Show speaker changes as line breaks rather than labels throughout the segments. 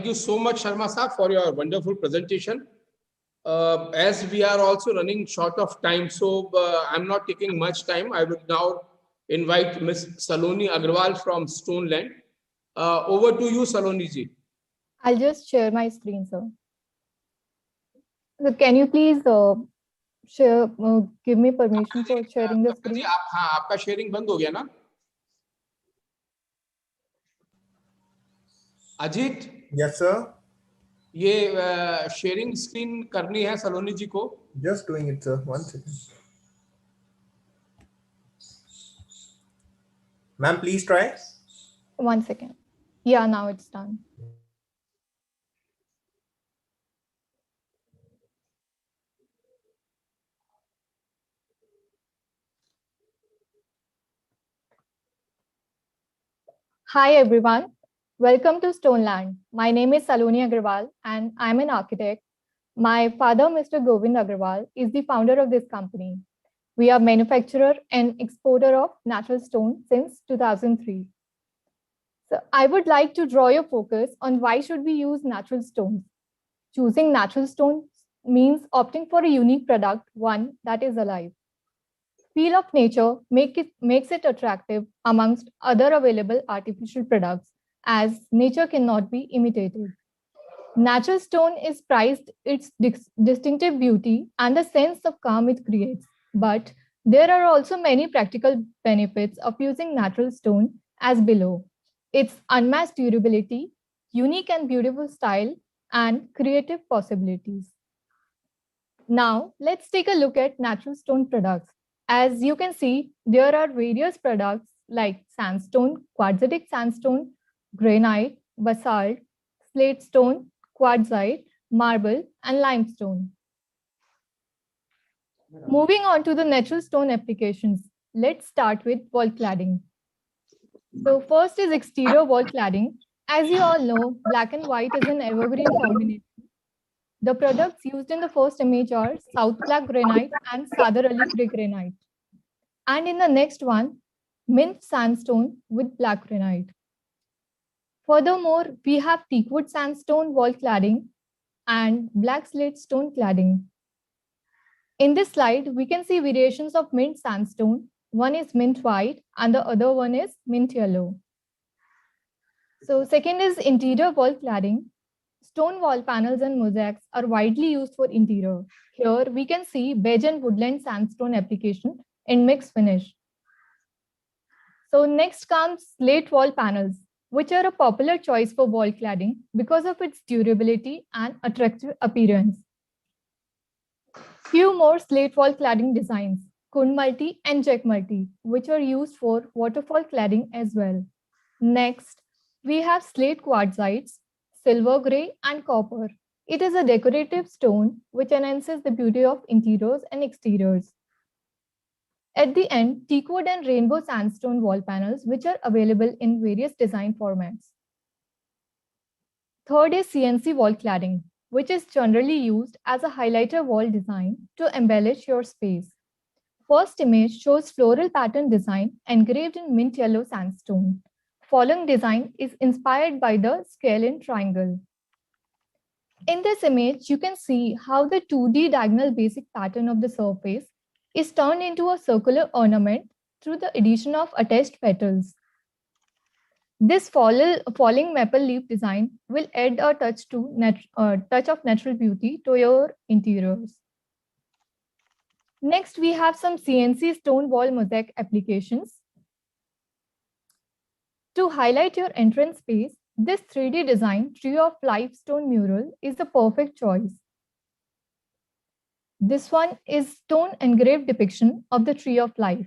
Thank you so much, Sharma Sir, for your wonderful presentation. As we are also running short of time, so I'm not taking much time. I would now invite Ms. Saloni Agrawal from Stoneland. Over to you, Saloni ji.
I'll just share my screen, sir. So can you please share, give me permission for sharing the screen?
हाँ, आपका sharing बंद हो गया ना? Ajit?
Yes, sir.
ये sharing screen करनी है सलोनी जी को.
Just doing it, sir. 1 second. Ma'am, please try.
1 second. Yeah, now it's done. Hi everyone, welcome to Stoneland. My name is Saloni Agrawal and I'm an architect. My father, Mr. Govind Agrawal, is the founder of this company. We are manufacturer and exporter of natural stone since 2003. So I would like to draw your focus on why should we use natural stones. Choosing natural stones means opting for a unique product, one that is alive. Feel of nature makes it attractive amongst other available artificial products, as nature cannot be imitated. Natural stone is prized its distinctive beauty and the sense of calm it creates. But there are also many practical benefits of using natural stone as below. Its unmatched durability, unique and beautiful style, and creative possibilities. Now, let's take a look at natural stone products. As you can see, there are various products like sandstone, quartzitic sandstone, granite, basalt, slate stone, quartzite, marble, and limestone. Moving on to the natural stone applications, let's start with wall cladding. So first is exterior wall cladding. As you all know, black and white is an evergreen combination. The products used in the first image are South Black Granite and Sadar Ali Grey Granite. And in the next one, mint sandstone with black granite. Furthermore, we have teakwood sandstone wall cladding and black slate stone cladding. In this slide, we can see variations of mint sandstone. One is mint white and the other one is mint yellow. So second is interior wall cladding. Stone wall panels and mosaics are widely used for interior. Here we can see beige and woodland sandstone application in mixed finish. So next comes slate wall panels, which are a popular choice for wall cladding because of its durability and attractive appearance. Few more slate wall cladding designs, Kund Multi and Jack Multi, which are used for waterfall cladding as well. Next, we have slate quartzites, silver gray and copper. It is a decorative stone which enhances the beauty of interiors and exteriors. At the end, teakwood and rainbow sandstone wall panels, which are available in various design formats. Third is CNC wall cladding, which is generally used as a highlighter wall design to embellish your space. First image shows floral pattern design engraved in mint yellow sandstone. Following design is inspired by the scalene triangle. In this image, you can see how the 2D diagonal basic pattern of the surface is turned into a circular ornament through the addition of attached petals. This falling maple leaf design will add a touch of natural beauty to your interiors. Next, we have some CNC stone wall mosaic applications. To highlight your entrance space, this 3D design Tree of Life stone mural is the perfect choice. This one is stone engraved depiction of the Tree of Life.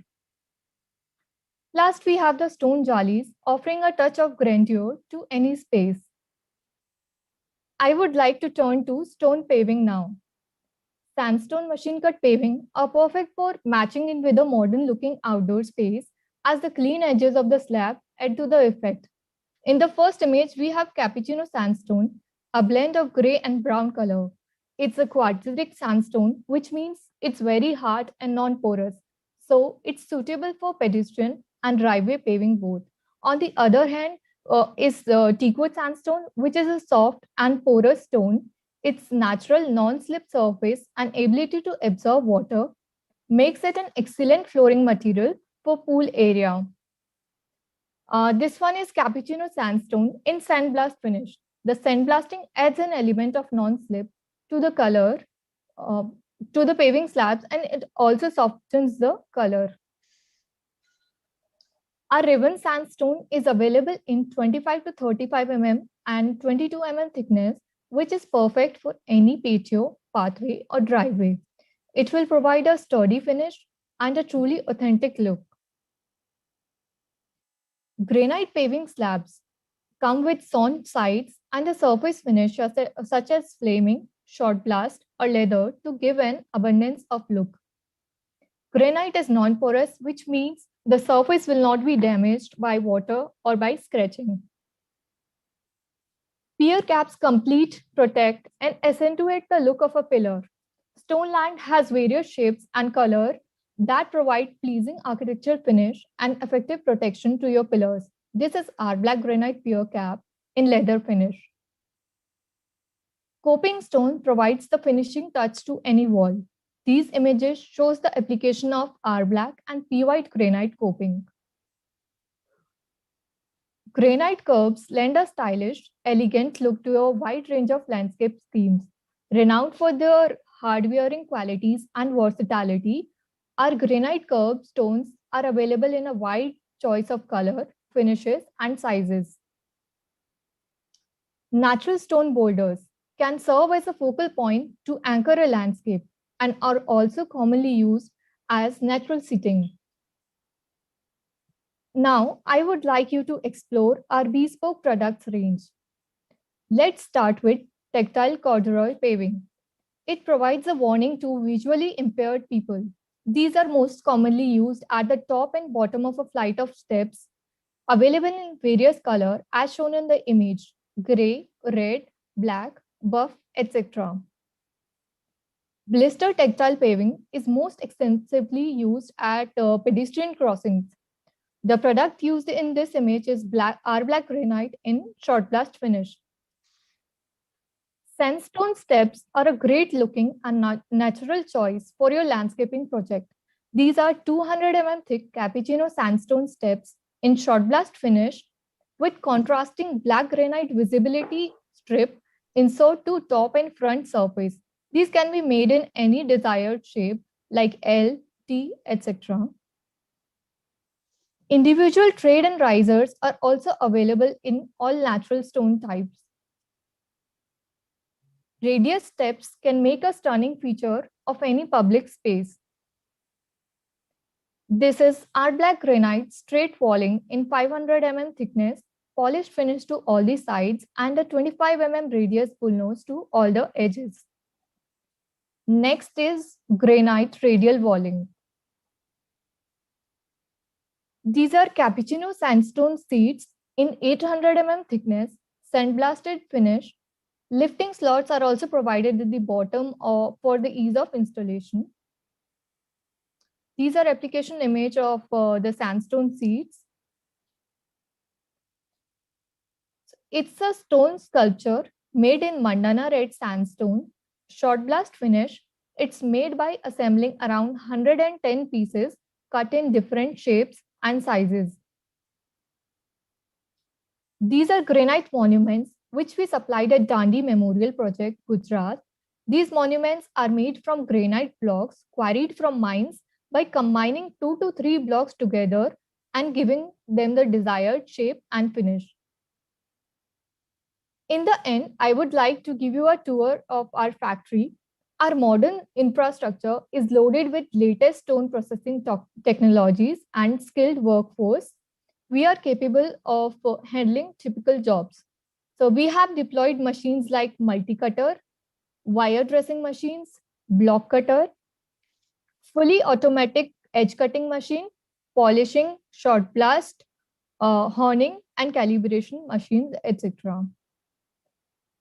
Last, we have the stone jalis, offering a touch of grandeur to any space. I would like to turn to stone paving now. Sandstone machine cut paving are perfect for matching in with a modern looking outdoor space, as the clean edges of the slab add to the effect. In the first image, we have cappuccino sandstone, a blend of gray and brown color. It's a quartzitic sandstone, which means it's very hard and non-porous. So it's suitable for pedestrian and driveway paving both. On the other hand, is teakwood sandstone, which is a soft and porous stone. Its natural non-slip surface and ability to absorb water makes it an excellent flooring material for pool area. This one is cappuccino sandstone in sandblast finish. The sandblasting adds an element of non-slip to the color, uh, to the paving slabs, and it also softens the color. Our ribbon sandstone is available in 25 to 35 mm and 22 mm thickness, which is perfect for any patio, pathway, or driveway. It will provide a sturdy finish and a truly authentic look. Granite paving slabs come with sawn sides and a surface finish such as flaming, shot blast, or leather to give an abundance of look. Granite is non-porous, which means the surface will not be damaged by water or by scratching. Pier caps complete, protect, and accentuate the look of a pillar. Stoneland has various shapes and color that provide pleasing architectural finish and effective protection to your pillars. This is our black granite pier cap in leather finish. Coping stone provides the finishing touch to any wall. These images shows the application of R black and P white granite coping. Granite curbs lend a stylish, elegant look to a wide range of landscape themes. Renowned for their hard-wearing qualities and versatility, our granite curb stones are available in a wide choice of color, finishes, and sizes. Natural stone boulders can serve as a focal point to anchor a landscape and are also commonly used as natural seating. Now, I would like you to explore our bespoke products range. Let's start with tactile corduroy paving. It provides a warning to visually impaired people. These are most commonly used at the top and bottom of a flight of steps, available in various colors as shown in the image: gray, red, black, buff, etc. Blister tactile paving is most extensively used at pedestrian crossings. The product used in this image is R black granite in shot blast finish. Sandstone steps are a great looking and natural choice for your landscaping project. These are 200 mm thick cappuccino sandstone steps in shot blast finish with contrasting black granite visibility strip insert to top and front surface. These can be made in any desired shape like L, T, etc. Individual trade and risers are also available in all natural stone types. Radius steps can make a stunning feature of any public space. This is art black granite straight walling in 500 mm thickness, polished finish to all the sides, and a 25 mm radius bullnose to all the edges. Next is granite radial walling. These are cappuccino sandstone seats in 800 mm thickness, sandblasted finish. Lifting slots are also provided at the bottom for the ease of installation. These are application image of the sandstone seats. It's a stone sculpture made in Mandana red sandstone, shot blast finish. It's made by assembling around 110 pieces cut in different shapes and sizes. These are granite monuments which we supplied at Dandi Memorial Project, Gujarat. These monuments are made from granite blocks quarried from mines by combining 2 to 3 blocks together and giving them the desired shape and finish. In the end, I would like to give you a tour of our factory. Our modern infrastructure is loaded with latest stone processing technologies and skilled workforce. We are capable of handling typical jobs. So we have deployed machines like multi-cutter, wire dressing machines, block cutter, fully automatic edge cutting machine, polishing, shot blast, honing, and calibration machines, etc.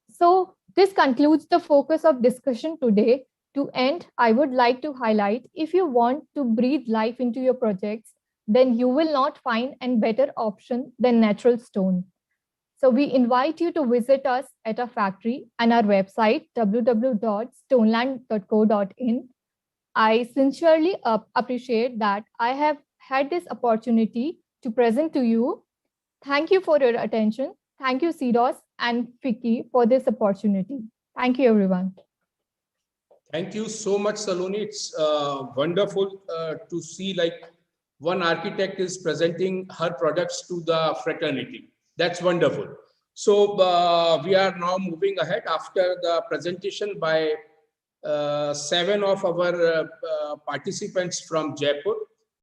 So this concludes the focus of discussion today. To end, I would like to highlight, if you want to breathe life into your projects, then you will not find a better option than natural stone. So we invite you to visit us at our factory and our website, www.stoneland.co.in. I sincerely appreciate that I have had this opportunity to present to you. Thank you for your attention. Thank you, CDOS and FICCI, for this opportunity. Thank you, everyone.
Thank you so much, Saloni. It's wonderful to see like one architect is presenting her products to the fraternity. That's wonderful. So we are now moving ahead after the presentation by 7 of our participants from Jaipur.